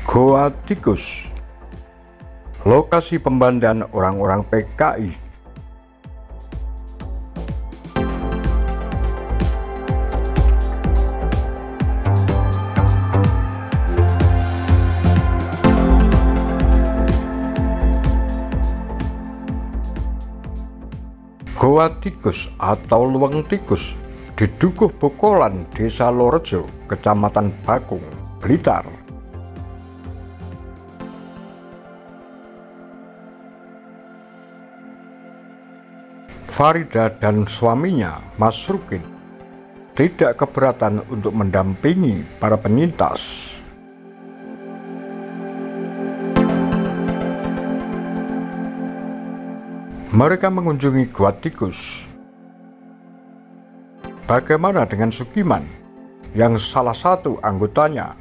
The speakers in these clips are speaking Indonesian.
Goa Tikus, lokasi pembantaian orang-orang PKI. Goa Tikus atau Luweng Tikus di Dukuh Bokolan, Desa Lorejo, Kecamatan Bakung, Blitar. Farida dan suaminya, Mas Rukin, tidak keberatan untuk mendampingi para penyintas. Mereka mengunjungi Goa Tikus. Bagaimana dengan Sugiman, yang salah satu anggotanya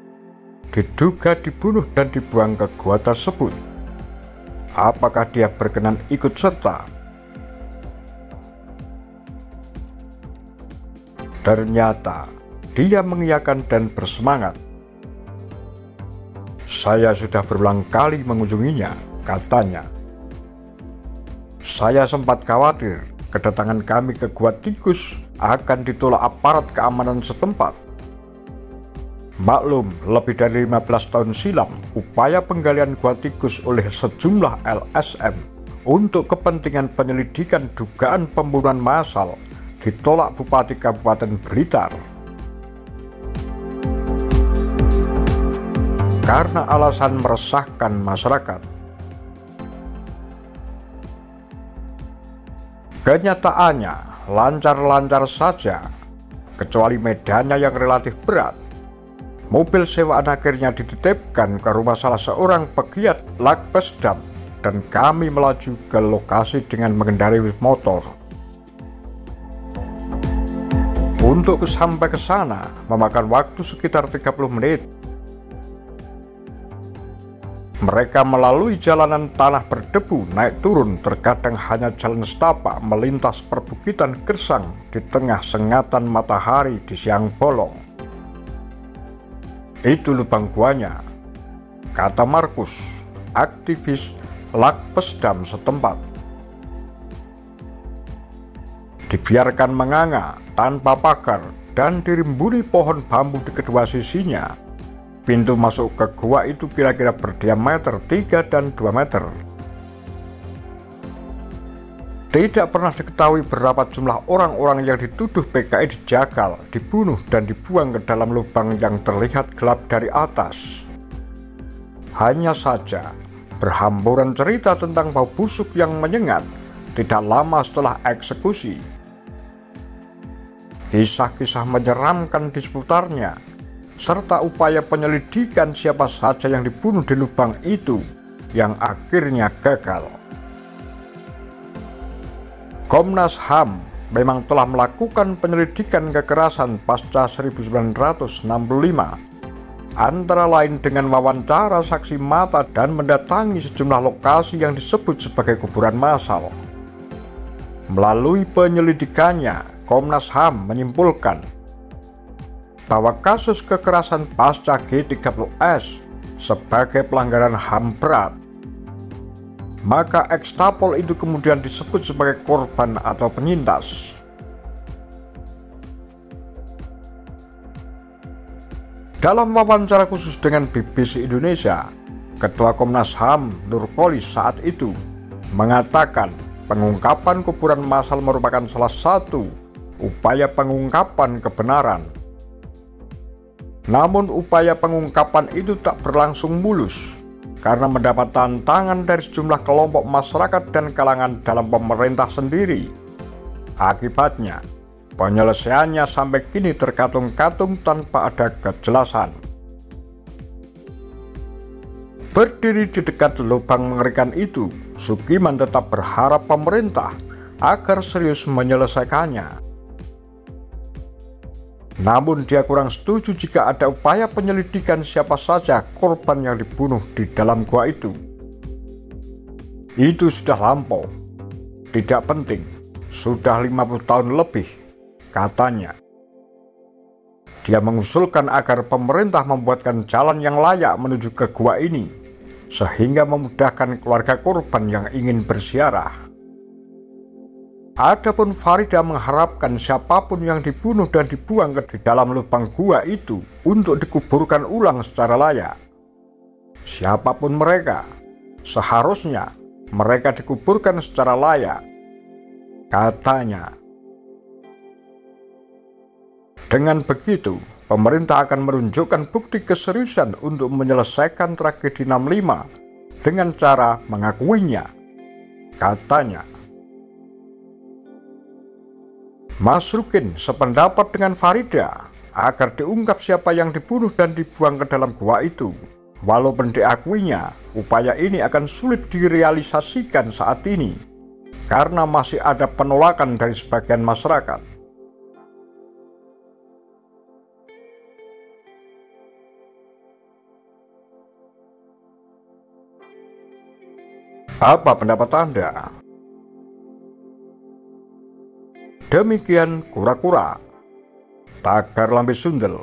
diduga dibunuh dan dibuang ke gua tersebut? Apakah dia berkenan ikut serta? Ternyata dia mengiyakan dan bersemangat. Saya sudah berulang kali mengunjunginya, katanya. Saya sempat khawatir kedatangan kami ke Goa Tikus akan ditolak aparat keamanan setempat. Maklum, lebih dari 15 tahun silam, upaya penggalian Goa Tikus oleh sejumlah LSM untuk kepentingan penyelidikan dugaan pembunuhan massal ditolak Bupati Kabupaten Blitar karena alasan meresahkan masyarakat. Kenyataannya lancar-lancar saja, kecuali medannya yang relatif berat. Mobil sewaan akhirnya dititipkan ke rumah salah seorang pegiat Lakpesdam dan kami melaju ke lokasi dengan mengendarai motor. Untuk sampai ke sana memakan waktu sekitar 30 menit. Mereka melalui jalanan tanah berdebu naik turun, terkadang hanya jalan setapak melintas perbukitan gersang di tengah sengatan matahari di siang bolong. Itu lubang guanya, kata Markus, aktivis Lakpesdam setempat. Dibiarkan menganga tanpa pagar dan dirimbuni pohon bambu di kedua sisinya. Pintu masuk ke gua itu kira-kira berdiameter 3 dan 2 meter. Tidak pernah diketahui berapa jumlah orang-orang yang dituduh PKI dijagal, dibunuh, dan dibuang ke dalam lubang yang terlihat gelap dari atas. Hanya saja, berhamburan cerita tentang bau busuk yang menyengat tidak lama setelah eksekusi. Kisah-kisah menyeramkan di seputarnya, serta upaya penyelidikan siapa saja yang dibunuh di lubang itu yang akhirnya gagal. Komnas HAM memang telah melakukan penyelidikan kekerasan pasca 1965, antara lain dengan wawancara saksi mata dan mendatangi sejumlah lokasi yang disebut sebagai kuburan massal. Melalui penyelidikannya, Komnas HAM menyimpulkan bahwa kasus kekerasan pasca G30S sebagai pelanggaran HAM berat. Maka ekstapol itu kemudian disebut sebagai korban atau penyintas. Dalam wawancara khusus dengan BBC Indonesia, Ketua Komnas HAM Nurkolis saat itu mengatakan pengungkapan kuburan massal merupakan salah satu upaya pengungkapan kebenaran. Namun upaya pengungkapan itu tak berlangsung mulus karena mendapat tantangan dari sejumlah kelompok masyarakat dan kalangan dalam pemerintah sendiri. Akibatnya, penyelesaiannya sampai kini terkatung-katung tanpa ada kejelasan. Berdiri di dekat lubang mengerikan itu, Sugiman tetap berharap pemerintah agar serius menyelesaikannya. Namun dia kurang setuju jika ada upaya penyelidikan siapa saja korban yang dibunuh di dalam gua itu. Itu sudah lampau, tidak penting, sudah 50 tahun lebih, katanya. Dia mengusulkan agar pemerintah membuatkan jalan yang layak menuju ke gua ini, sehingga memudahkan keluarga korban yang ingin berziarah. Adapun Farida mengharapkan siapapun yang dibunuh dan dibuang ke dalam lubang gua itu untuk dikuburkan ulang secara layak. Siapapun mereka, seharusnya mereka dikuburkan secara layak, katanya. Dengan begitu, pemerintah akan menunjukkan bukti keseriusan untuk menyelesaikan tragedi 65 dengan cara mengakuinya, katanya. Masrukin sependapat dengan Farida agar diungkap siapa yang dibunuh dan dibuang ke dalam gua itu. Walaupun diakuinya, upaya ini akan sulit direalisasikan saat ini karena masih ada penolakan dari sebagian masyarakat. Apa pendapat Anda? Demikian kura-kura, tagar lambe sundel.